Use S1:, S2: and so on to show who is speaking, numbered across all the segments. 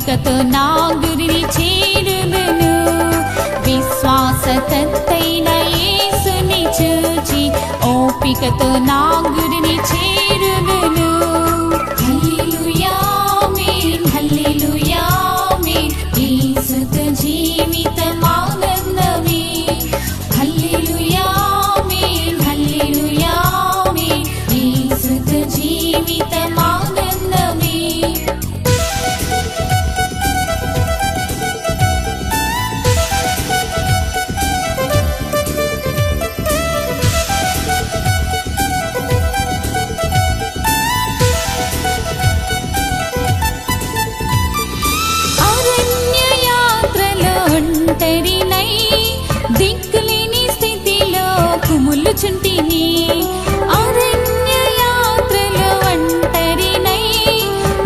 S1: ఓపికతో నా గురిని చేరుదును. విశ్వాసకర్తైన యేసుని చూచి ఓపికతో నా గురిని చేరుదును. హల్లెలూయా ఆమేన్, హల్లెలూయా ఆమేన్, యేసుతో జీవితం ఆనందమే. హల్లెలూయా ఆమేన్, హల్లెలూయా ఆమేన్, యేసుతో జీవితం ఆనందమే. ఒంటరినై దిక్కులేని స్థితిలో కుములుచుంటిని. అరణ్య యాత్రలో ఒంటరినై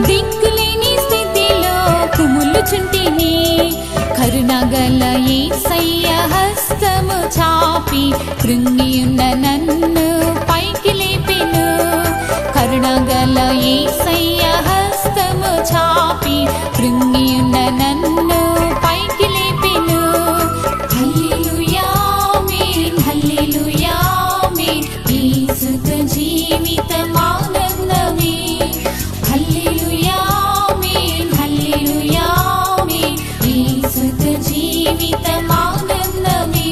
S1: దిక్కులేని స్థితిలో కుములుచుంటిని. కరుణగల యేసయ్య హస్తము చాపి కృంగియున్న నన్ను పైకి లేపెను. కరుణగల యేసయ్య హస్తము చాపి కృంగియున్న నన్ను పైకి లేపెను. హల్లెలూయా ఆమేన్, హల్లెలూయా ఆమేన్, యేసుతో జీవితం ఆనందమే. హల్లెలూయా ఆమేన్, హల్లెలూయా ఆమేన్, యేసుతో జీవితం ఆనందమే.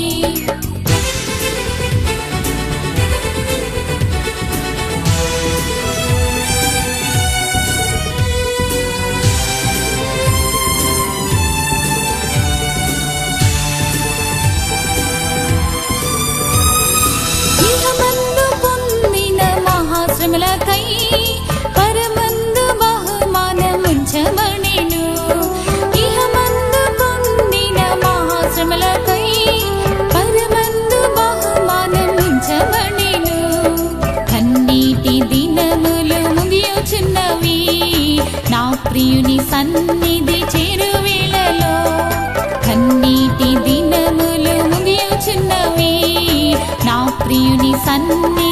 S1: శ్రమలకై పరమందు బహుమానముంచమనెను. ఇహమందు పొందిన మహాశ్రమలకై పరమందు బహుమానముంచమనెను. కన్నీటి దినములు ముగియుచున్నవి నా ప్రియుని సన్నిధి చేరువేళలో. కన్నీటి దినములు ముగియుచున్నవి నా ప్రియుని సన్నిధి